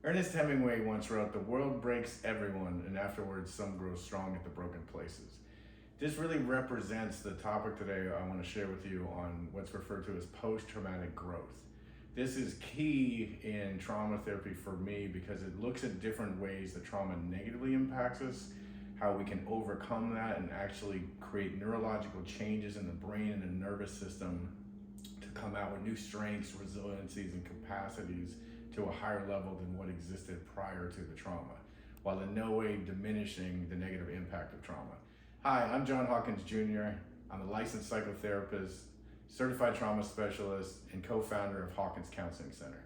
Ernest Hemingway once wrote, "The world breaks everyone, and afterwards some grow strong at the broken places." This really represents the topic today I want to share with you on what's referred to as post-traumatic growth. This is key in trauma therapy for me because it looks at different ways that trauma negatively impacts us, how we can overcome that and actually create neurological changes in the brain and the nervous system to come out with new strengths, resiliencies, and capacities to a higher level than what existed prior to the trauma, while in no way diminishing the negative impact of trauma. Hi, I'm John Hawkins Jr. I'm a licensed psychotherapist, certified trauma specialist, and co-founder of Hawkins Counseling Center.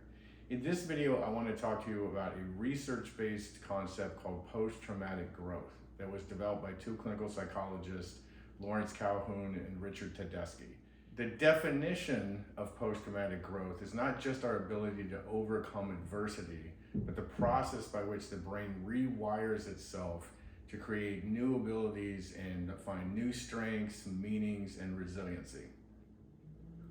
In this video, I want to talk to you about a research-based concept called post-traumatic growth that was developed by two clinical psychologists, Lawrence Calhoun and Richard Tedeschi. The definition of post-traumatic growth is not just our ability to overcome adversity, but the process by which the brain rewires itself to create new abilities and find new strengths, meanings, and resiliency.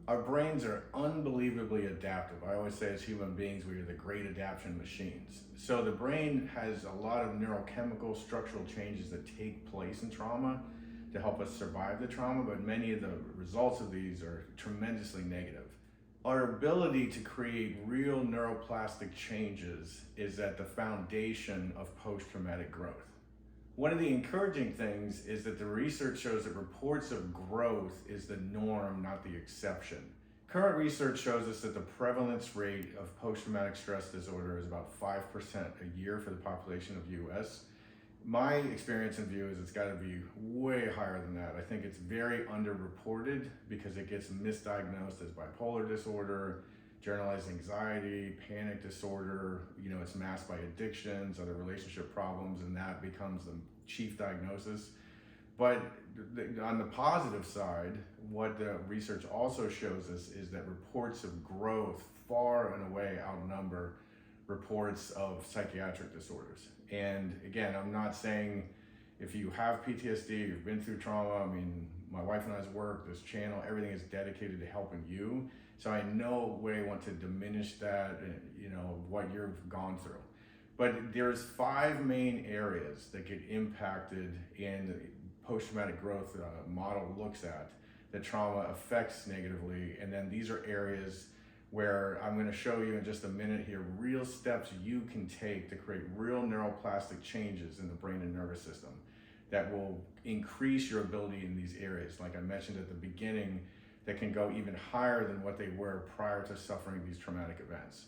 Our brains are unbelievably adaptive. I always say as human beings, we are the great adaptation machines. So the brain has a lot of neurochemical structural changes that take place in trauma to help us survive the trauma, but many of the results of these are tremendously negative. Our ability to create real neuroplastic changes is at the foundation of post-traumatic growth. One of the encouraging things is that the research shows that reports of growth is the norm, not the exception. Current research shows us that the prevalence rate of post-traumatic stress disorder is about 5% a year for the population of the US. My experience and view is it's got to be way higher than that. I think it's very underreported because it gets misdiagnosed as bipolar disorder, generalized anxiety, panic disorder. It's masked by addictions, other relationship problems, and that becomes the chief diagnosis. But on the positive side, what the research also shows us is that reports of growth far and away outnumber reports of psychiatric disorders. And again, I'm not saying if you have PTSD, you've been through trauma, my wife and I's work, this channel, everything is dedicated to helping you. So I no way want to diminish that, what you've gone through. But there's 5 main areas that get impacted in the post-traumatic growth model looks at that trauma affects negatively. And then these are areas where I'm going to show you in just a minute here real steps you can take to create real neuroplastic changes in the brain and nervous system that will increase your ability in these areas, like I mentioned at the beginning, that can go even higher than what they were prior to suffering these traumatic events.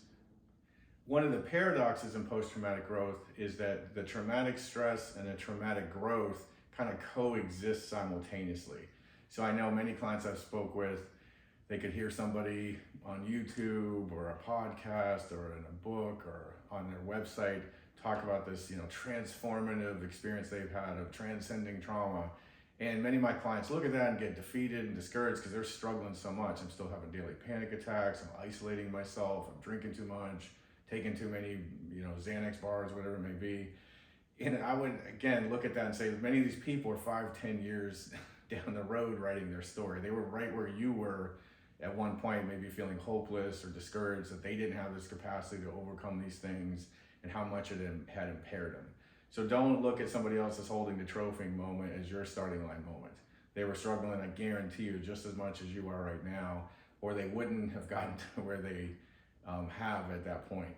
One of the paradoxes in post-traumatic growth is that the traumatic stress and the traumatic growth kind of coexist simultaneously. So I know many clients I've spoke with, they could hear somebody on YouTube or a podcast or in a book or on their website talk about this, transformative experience they've had of transcending trauma. And many of my clients look at that and get defeated and discouraged because they're struggling so much. I'm still having daily panic attacks. I'm isolating myself. I'm drinking too much, taking too many, Xanax bars, whatever it may be. And I would, again, look at that and say that many of these people are 5-10 years down the road writing their story. They were right where you were at one point, maybe feeling hopeless or discouraged that they didn't have this capacity to overcome these things and how much it had impaired them. So don't look at somebody else as holding the trophy moment as your starting line moment. They were struggling, I guarantee you, just as much as you are right now, or they wouldn't have gotten to where they have at that point.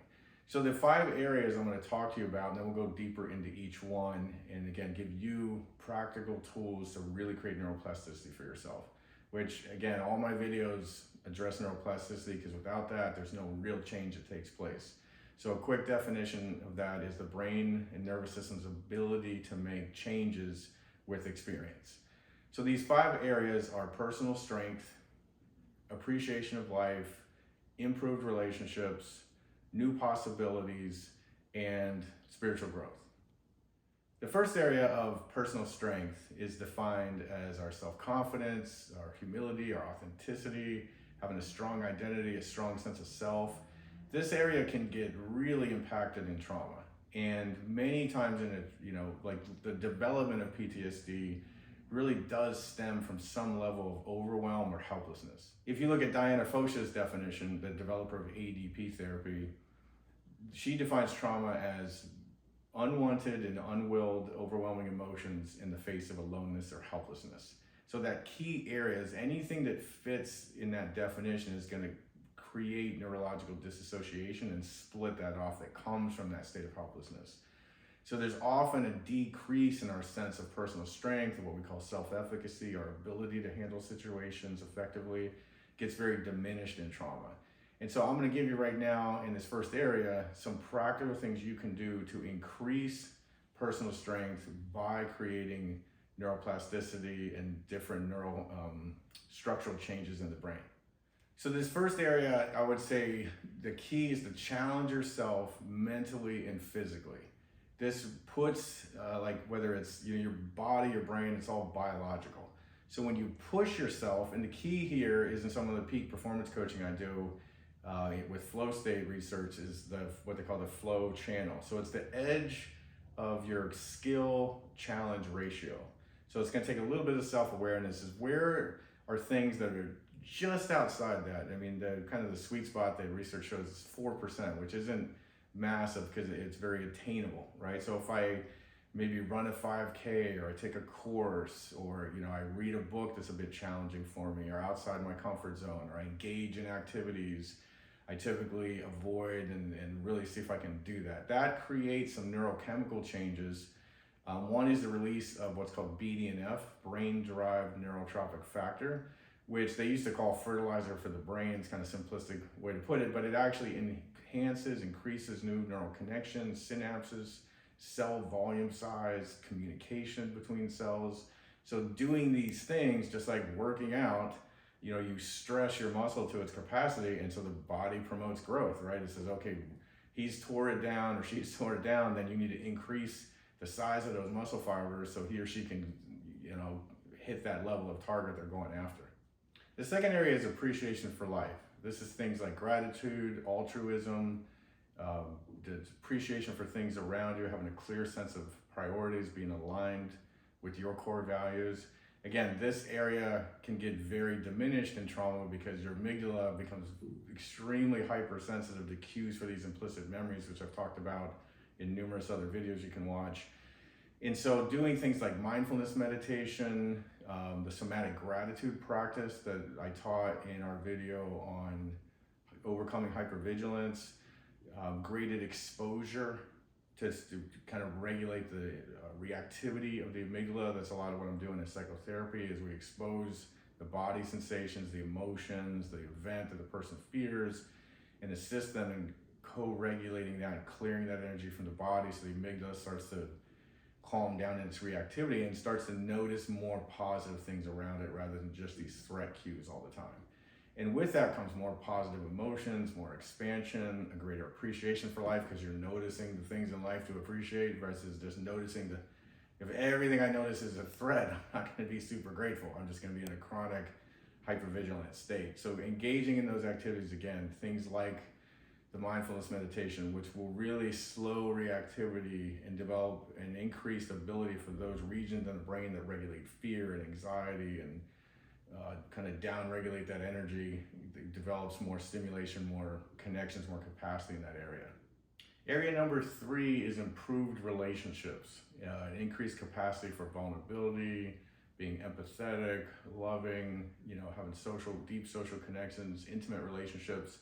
So the 5 areas I'm going to talk to you about, and then we'll go deeper into each one, and again, give you practical tools to really create neuroplasticity for yourself, which again, all my videos address neuroplasticity because without that, there's no real change that takes place. So a quick definition of that is the brain and nervous system's ability to make changes with experience. So these 5 areas are personal strength, appreciation of life, improved relationships, new possibilities, and spiritual growth. The first area of personal strength is defined as our self-confidence, our humility, our authenticity, having a strong identity, a strong sense of self. This area can get really impacted in trauma. And many times in it, like the development of PTSD really does stem from some level of overwhelm or helplessness. If you look at Diana Fosha's definition, the developer of ADP therapy, She defines trauma as unwanted and unwilled, overwhelming emotions in the face of aloneness or helplessness. So that key area is anything that fits in that definition is going to create neurological disassociation and split that off that comes from that state of helplessness. So there's often a decrease in our sense of personal strength, what we call self-efficacy, our ability to handle situations effectively gets very diminished in trauma. And so I'm going to give you right now in this first area some practical things you can do to increase personal strength by creating neuroplasticity and different neural structural changes in the brain. So this first area, I would say the key is to challenge yourself mentally and physically. This puts, like whether it's your body, your brain, it's all biological. So when you push yourself, and the key here is in some of the peak performance coaching I do with flow state research is what they call the flow channel. So it's the edge of your skill challenge ratio. So it's going to take a little bit of self-awareness. Is where are things that are just outside that? I mean, the kind of the sweet spot that research shows is 4%, which isn't massive because it's very attainable, right? So if I maybe run a 5K, or I take a course, or I read a book that's a bit challenging for me, or outside my comfort zone, or I engage in activities I typically avoid and really see if I can do that. That creates some neurochemical changes. One is the release of what's called BDNF, brain-derived neurotrophic factor, which they used to call fertilizer for the brain. It's kind of simplistic way to put it, but it actually increases new neural connections, synapses, cell volume size, communication between cells. So doing these things, just like working out, you stress your muscle to its capacity, and so the body promotes growth, right? It says, okay, he's tore it down or she's tore it down, then you need to increase the size of those muscle fibers so he or she can, hit that level of target they're going after. The second area is appreciation for life. This is things like gratitude, altruism, the appreciation for things around you, having a clear sense of priorities, being aligned with your core values. Again, this area can get very diminished in trauma because your amygdala becomes extremely hypersensitive to cues for these implicit memories, which I've talked about in numerous other videos you can watch. And so doing things like mindfulness meditation, the somatic gratitude practice that I taught in our video on overcoming hypervigilance, graded exposure to kind of regulate the reactivity of the amygdala. That's a lot of what I'm doing in psychotherapy, is we expose the body sensations, the emotions, the event that the person fears, and assist them in co-regulating that and clearing that energy from the body so the amygdala starts to calm down in its reactivity and starts to notice more positive things around it rather than just these threat cues all the time. And with that comes more positive emotions, more expansion, a greater appreciation for life because you're noticing the things in life to appreciate versus just noticing if everything I notice is a threat, I'm not going to be super grateful. I'm just going to be in a chronic hypervigilant state. So engaging in those activities, again, things like the mindfulness meditation, which will really slow reactivity and develop an increased ability for those regions in the brain that regulate fear and anxiety and kind of down-regulate that energy. It develops more stimulation, more connections, more capacity in that area. Area number 3 is improved relationships, increased capacity for vulnerability, being empathetic, loving, having deep social connections, intimate relationships.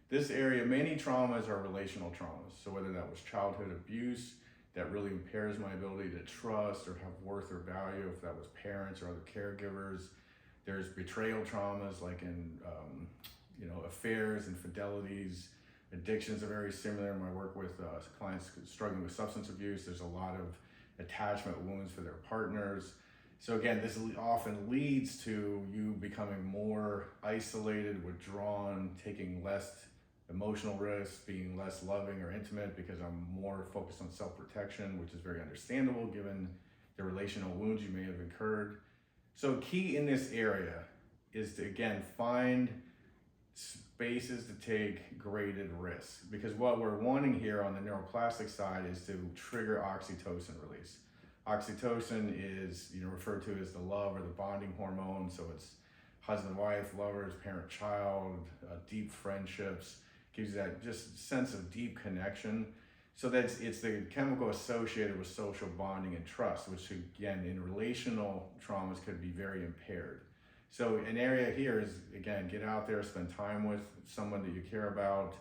This area, many traumas are relational traumas. So whether that was childhood abuse that really impairs my ability to trust or have worth or value, if that was parents or other caregivers. There's betrayal traumas like in affairs, infidelities. Addictions are very similar in my work with clients struggling with substance abuse. There's a lot of attachment wounds for their partners. So again, this often leads to you becoming more isolated, withdrawn, taking less emotional risks, being less loving or intimate because I'm more focused on self-protection, which is very understandable given the relational wounds you may have incurred. So key in this area is to, again, find spaces to take graded risks, because what we're wanting here on the neuroplastic side is to trigger oxytocin release. Oxytocin is referred to as the love or the bonding hormone. So it's husband, wife, lovers, parent, child, deep friendships gives you that just sense of deep connection. So it's the chemical associated with social bonding and trust, which again, in relational traumas could be very impaired. So an area here is, again, get out there, spend time with someone that you care about,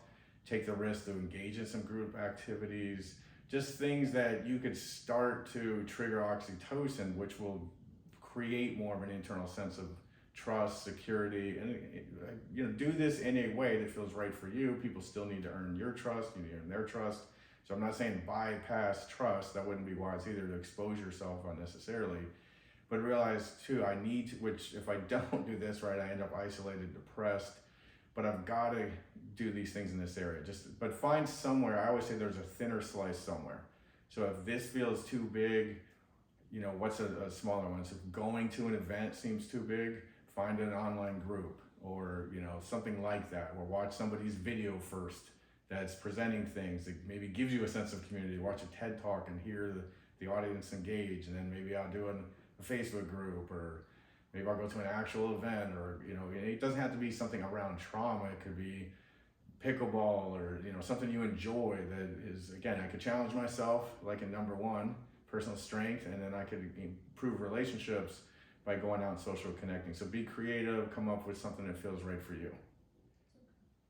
take the risk to engage in some group activities, just things that you could start to trigger oxytocin, which will create more of an internal sense of trust, security, and do this in a way that feels right for you. People still need to earn your trust, you need to earn their trust. So I'm not saying bypass trust, that wouldn't be wise either, to expose yourself unnecessarily, but realize too, I need to, which if I don't do this right, I end up isolated, depressed, but I've got to do these things in this area. But find somewhere, I always say there's a thinner slice somewhere. So if this feels too big, what's a smaller one? So if going to an event seems too big, find an online group or, something like that, or watch somebody's video first that's presenting things that maybe gives you a sense of community. Watch a TED Talk and hear the audience engage, and then maybe I'll do a Facebook group, or maybe I'll go to an actual event, or, it doesn't have to be something around trauma. It could be pickleball or, something you enjoy that is, again, I could challenge myself, like in number one, personal strength, and then I could improve relationships by going out and social connecting. So be creative, come up with something that feels right for you.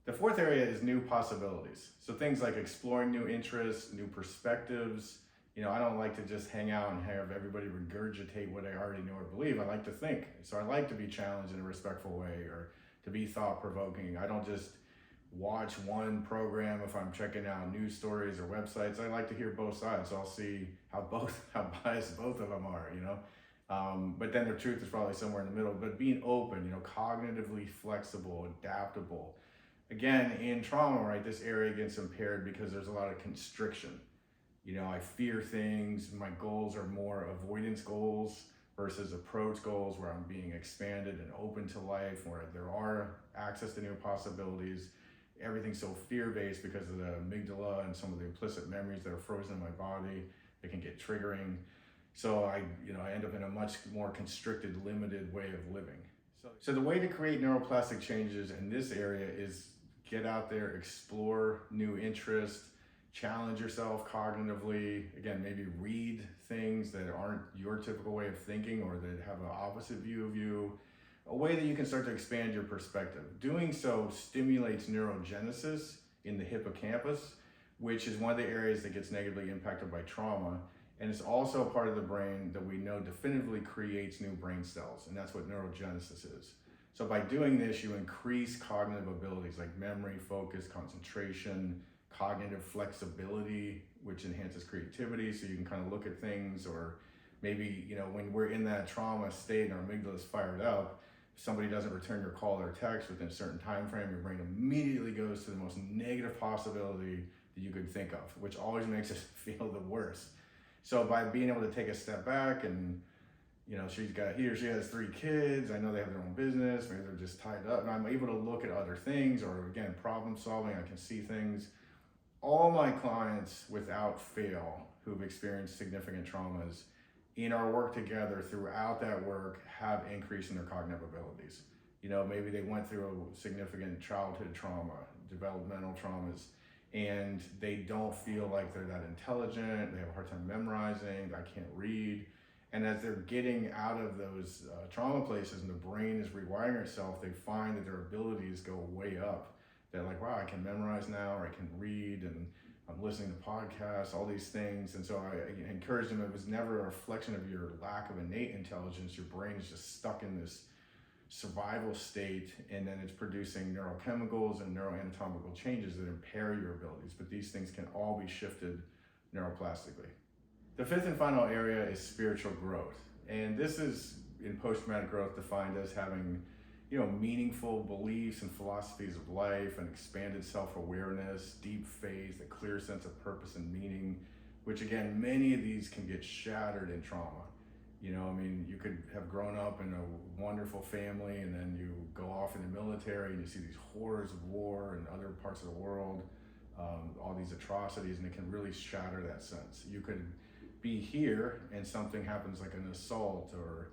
The fourth area is new possibilities. So things like exploring new interests, new perspectives. I don't like to just hang out and have everybody regurgitate what I already know or believe. I like to think. So I like to be challenged in a respectful way, or to be thought-provoking. I don't just watch one program if I'm checking out news stories or websites. I like to hear both sides. So I'll see how biased both of them are, But then the truth is probably somewhere in the middle. But being open, cognitively flexible, adaptable. Again, in trauma, right, this area gets impaired because there's a lot of constriction. I fear things. My goals are more avoidance goals versus approach goals, where I'm being expanded and open to life, where there are access to new possibilities. Everything's so fear-based because of the amygdala and some of the implicit memories that are frozen in my body. It can get triggering. So I end up in a much more constricted, limited way of living. So the way to create neuroplastic changes in this area is get out there, explore new interests, challenge yourself cognitively. Again, maybe read things that aren't your typical way of thinking, or that have an opposite view of you, a way that you can start to expand your perspective. Doing so stimulates neurogenesis in the hippocampus, which is one of the areas that gets negatively impacted by trauma. And it's also a part of the brain that we know definitively creates new brain cells, and that's what neurogenesis is. So by doing this, you increase cognitive abilities like memory, focus, concentration, cognitive flexibility, which enhances creativity. So you can kind of look at things, or maybe, when we're in that trauma state and our amygdala is fired up, if somebody doesn't return your call or text within a certain time frame, your brain immediately goes to the most negative possibility that you could think of, which always makes us feel the worst. So by being able to take a step back and, he or she has 3 kids. I know they have their own business. Maybe they're just tied up. And I'm able to look at other things, or again, problem solving. I can see things. All my clients, without fail, who've experienced significant traumas, in our work together throughout that work, have increased in their cognitive abilities. Maybe they went through a significant childhood trauma, developmental traumas, and they don't feel like they're that intelligent. They have a hard time memorizing. I can't read. And as they're getting out of those trauma places and the brain is rewiring itself, they find that their abilities go way up. They're like, wow, I can memorize now, or I can read, and I'm listening to podcasts, all these things. And so I encourage them. It was never a reflection of your lack of innate intelligence. Your brain is just stuck in this survival state, and then it's producing neurochemicals and neuroanatomical changes that impair your abilities. But these things can all be shifted neuroplastically. The fifth and final area is spiritual growth. And this is, in post-traumatic growth, defined as having meaningful beliefs and philosophies of life, and expanded self-awareness, deep faith, a clear sense of purpose and meaning, which again, many of these can get shattered in trauma. You could have grown up in a wonderful family, and then you go off in the military and you see these horrors of war in other parts of the world, all these atrocities, and it can really shatter that sense. You could be here and something happens like an assault, or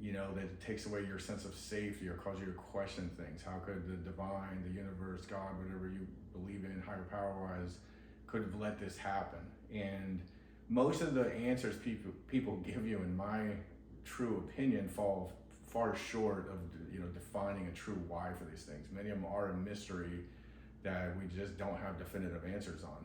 that it takes away your sense of safety or causes you to question things. How could the divine, the universe, God, whatever you believe in, higher power-wise, could have let this happen? And most of the answers people give you, in my true opinion, fall far short of defining a true why for these things. Many of them are a mystery that we just don't have definitive answers on.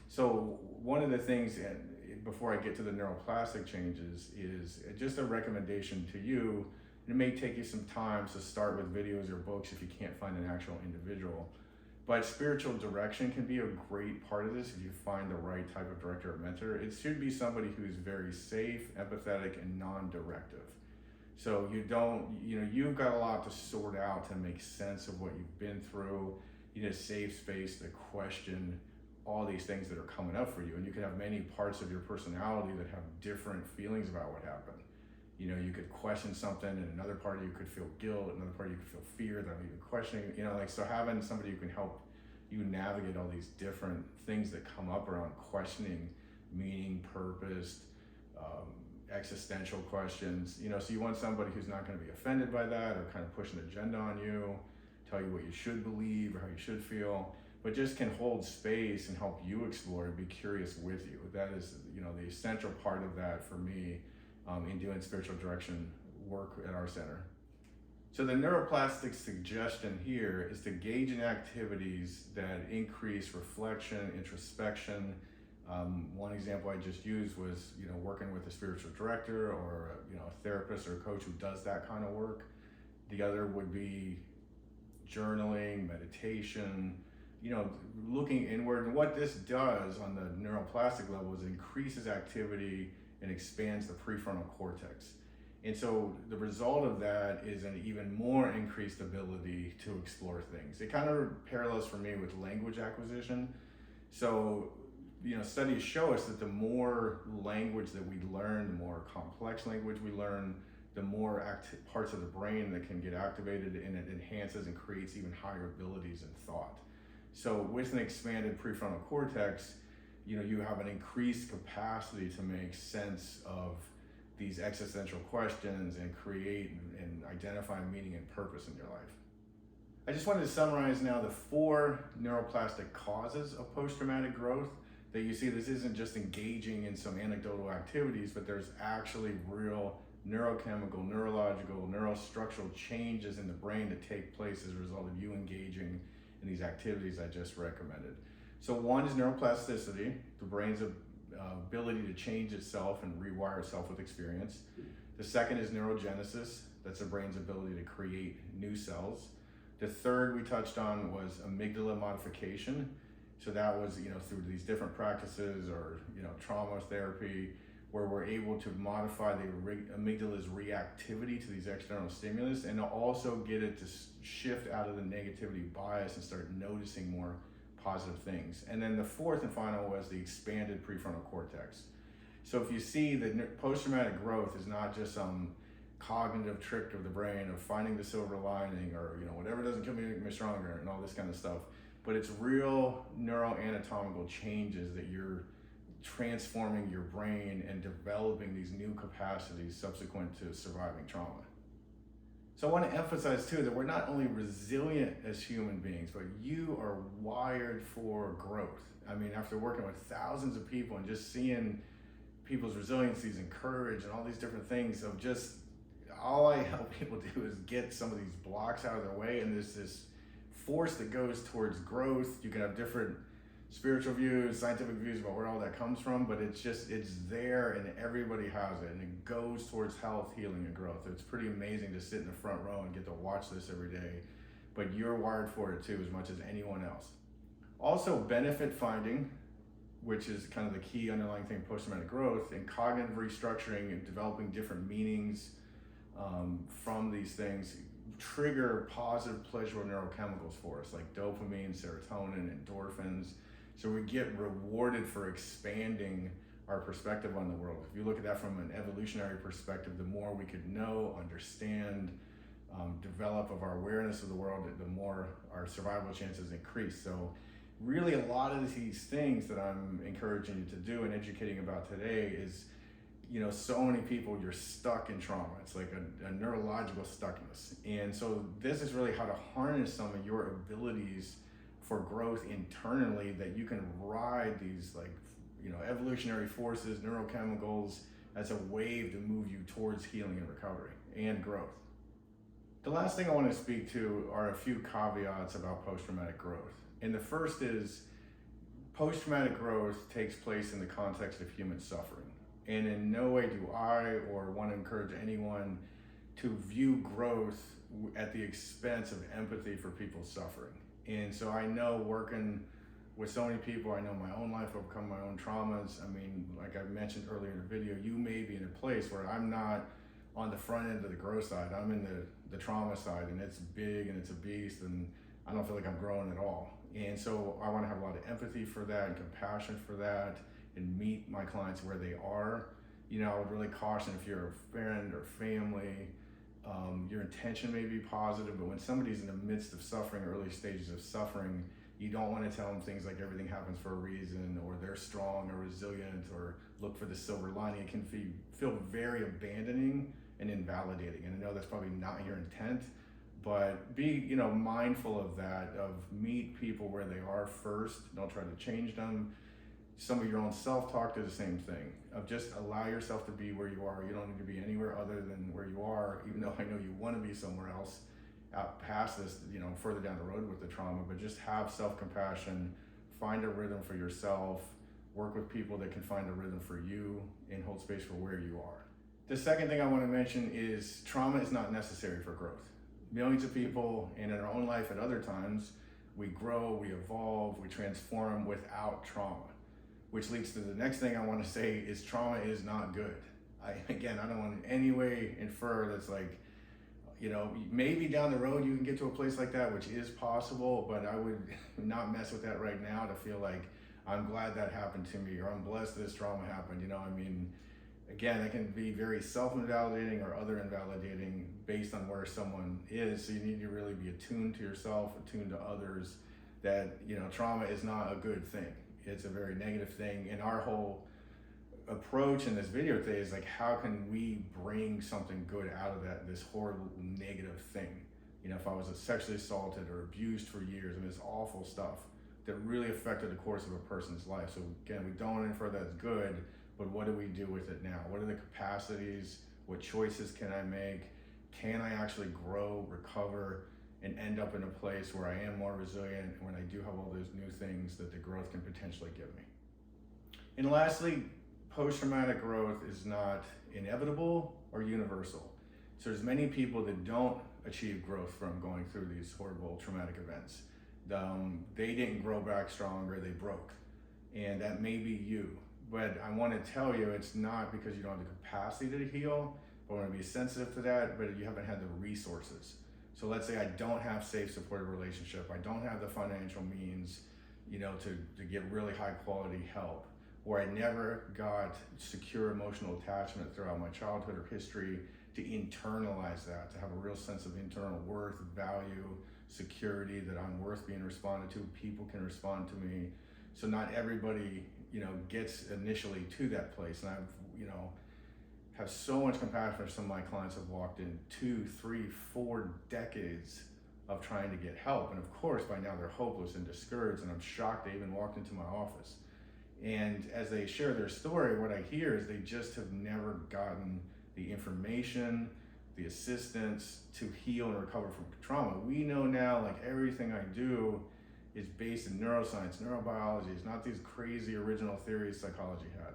So one of the things, and before I get to the neuroplastic changes, is just a recommendation to you. It may take you some time to start with videos or books if you can't find an actual individual. But spiritual direction can be a great part of this if you find the right type of director or mentor. It should be somebody who's very safe, empathetic, and non-directive. So you've got a lot to sort out to make sense of what you've been through. You need a safe space to question all these things that are coming up for you. And you could have many parts of your personality that have different feelings about what happened. You could question something, and another part of you could feel guilt, another part of you could feel fear that I'm even questioning, so having somebody who can help you navigate all these different things that come up around questioning meaning, purpose, existential questions, so you want somebody who's not going to be offended by that or kind of push an agenda on you, tell you what you should believe or how you should feel, but just can hold space and help you explore and be curious with you. That is, the essential part of that for me in doing spiritual direction work at our center. So the neuroplastic suggestion here is to engage in activities that increase reflection, introspection. One example I just used was, working with a spiritual director or a therapist or a coach who does that kind of work. The other would be journaling, meditation, looking inward. And what this does on the neuroplastic level is increases activity and expands the prefrontal cortex. And so the result of that is an even more increased ability to explore things. It kind of parallels for me with language acquisition. So, studies show us that the more language that we learn, the more complex language we learn, the more parts of the brain that can get activated, and it enhances and creates even higher abilities in thought. So with an expanded prefrontal cortex, you have an increased capacity to make sense of these existential questions and create and identify meaning and purpose in your life. I just wanted to summarize now the 4 neuroplastic causes of post-traumatic growth that you see. This isn't just engaging in some anecdotal activities, but there's actually real neurochemical, neurological, neurostructural changes in the brain that take place as a result of you engaging in these activities I just recommended. So one is neuroplasticity, the brain's ability to change itself and rewire itself with experience. The second is neurogenesis, that's the brain's ability to create new cells. The third we touched on was amygdala modification. So that was, through these different practices or, trauma therapy, where we're able to modify the amygdala's reactivity to these external stimulus and also get it to shift out of the negativity bias and start noticing more positive things. And then the fourth and final was the expanded prefrontal cortex. So if you see that post-traumatic growth is not just some cognitive trick of the brain of finding the silver lining or whatever doesn't kill me make me stronger and all this kind of stuff, but it's real neuroanatomical changes that you're transforming your brain and developing these new capacities subsequent to surviving trauma. So I want to emphasize too that we're not only resilient as human beings, but you are wired for growth. I mean, after working with thousands of people and just seeing people's resiliencies and courage and all these different things of just, all I help people do is get some of these blocks out of their way, and there's this force that goes towards growth. You can have different spiritual views, scientific views about where all that comes from, but it's there and everybody has it, and it goes towards health, healing, and growth. It's pretty amazing to sit in the front row and get to watch this every day, but you're wired for it too as much as anyone else. Also, benefit finding, which is kind of the key underlying thing of post-traumatic growth, and cognitive restructuring and developing different meanings from these things trigger positive pleasurable neurochemicals for us, like dopamine, serotonin, endorphins. So we get rewarded for expanding our perspective on the world. If you look at that from an evolutionary perspective, the more we could know, understand, develop of our awareness of the world, the more our survival chances increase. So really a lot of these things that I'm encouraging you to do and educating about today is so many people, you're stuck in trauma. It's like a neurological stuckness. And so this is really how to harness some of your abilities for growth internally, that you can ride these evolutionary forces, neurochemicals, as a wave to move you towards healing and recovery and growth. The last thing I want to speak to are a few caveats about post-traumatic growth. And the first is, post-traumatic growth takes place in the context of human suffering. And in no way do I or want to encourage anyone to view growth at the expense of empathy for people's suffering. And so I know, working with so many people, I know my own life, I've overcome my own traumas. I mean, like I mentioned earlier in the video, you may be in a place where I'm not on the front end of the growth side. I'm in the trauma side, and it's big and it's a beast, and I don't feel like I'm growing at all. And so I want to have a lot of empathy for that and compassion for that, and meet my clients where they are. I would really caution, if you're a friend or family, your intention may be positive, but when somebody's in the midst of suffering, early stages of suffering, you don't want to tell them things like everything happens for a reason, or they're strong or resilient, or look for the silver lining. It can feel very abandoning and invalidating. And I know that's probably not your intent, but be mindful of that, of meet people where they are first. Don't try to change them. Some of your own self-talk, do the same thing, of just allow yourself to be where you are. You don't need to be anywhere other than where you are, even though I know you want to be somewhere else, out past this, further down the road with the trauma. But just have self-compassion, find a rhythm for yourself, work with people that can find a rhythm for you, and hold space for where you are. The second thing I want to mention is, trauma is not necessary for growth. Millions of people, and in our own life at other times, we grow, we evolve, we transform without trauma. Which leads to the next thing I want to say is, trauma is not good. I don't want in any way infer that's like, maybe down the road you can get to a place like that, which is possible, but I would not mess with that right now to feel like I'm glad that happened to me, or I'm blessed this trauma happened. Again, it can be very self-invalidating or other invalidating based on where someone is. So you need to really be attuned to yourself, attuned to others, that, trauma is not a good thing. It's a very negative thing. And our whole approach in this video today is like, how can we bring something good out of this horrible negative thing? If I was sexually assaulted or abused for years, and this awful stuff that really affected the course of a person's life. So again, we don't infer that's good, but what do we do with it now? What are the capacities? What choices can I make? Can I actually grow, recover, and end up in a place where I am more resilient, when I do have all those new things that the growth can potentially give me? And lastly, post-traumatic growth is not inevitable or universal. So there's many people that don't achieve growth from going through these horrible traumatic events. They didn't grow back stronger, they broke. And that may be you. But I want to tell you, it's not because you don't have the capacity to heal. I want to be sensitive to that, but you haven't had the resources. So let's say I don't have safe, supportive relationship. I don't have the financial means, to get really high quality help, or I never got secure emotional attachment throughout my childhood or history to internalize that, to have a real sense of internal worth, value, security, that I'm worth being responded to. People can respond to me. So not everybody, gets initially to that place. And I've, have so much compassion for some of my clients have walked in 2, 3, 4 decades of trying to get help. And of course, by now they're hopeless and discouraged, and I'm shocked they even walked into my office. And as they share their story, what I hear is they just have never gotten the information, the assistance to heal and recover from trauma. We know now, like, everything I do is based in neuroscience, neurobiology. It's not these crazy original theories psychology had.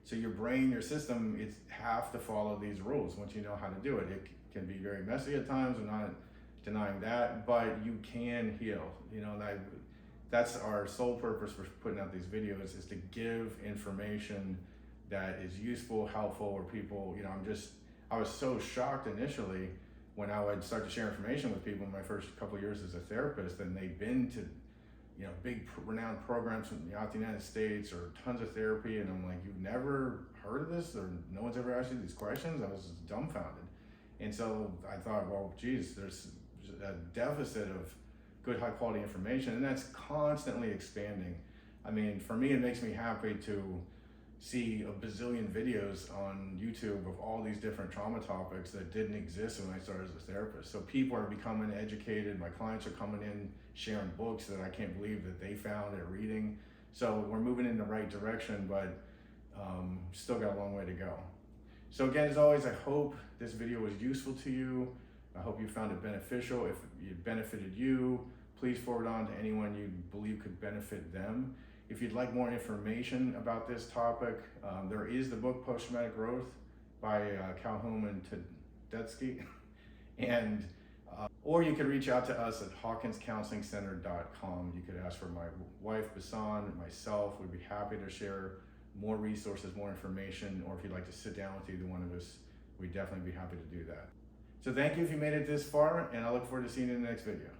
So your brain, your system, it's have to follow these rules once you know how to do it. It can be very messy at times, I'm not denying that, but you can heal. And that's our sole purpose for putting out these videos, is to give information that is useful, helpful, where people, I was so shocked initially when I would start to share information with people in my first couple of years as a therapist, and they've been to big renowned programs throughout the United States, or tons of therapy. And I'm like, you've never heard of this, or no one's ever asked you these questions? I was just dumbfounded. And so I thought, well, geez, there's a deficit of good, high quality information, and that's constantly expanding. I mean, for me, it makes me happy to, see a bazillion videos on YouTube of all these different trauma topics that didn't exist when I started as a therapist. So people are becoming educated. My clients are coming in sharing books that I can't believe that they found at reading. So we're moving in the right direction, but still got a long way to go. So again, as always, I hope this video was useful to you. I hope you found it beneficial. If it benefited you, please forward on to anyone you believe could benefit them. If you'd like more information about this topic, there is the book Post-Traumatic Growth by Calhoun and Tedeschi, and or you could reach out to us at hawkinscounselingcenter.com. You could ask for my wife, Basan, myself. We'd be happy to share more resources, more information, or if you'd like to sit down with either one of us, we'd definitely be happy to do that. So thank you if you made it this far, and I look forward to seeing you in the next video.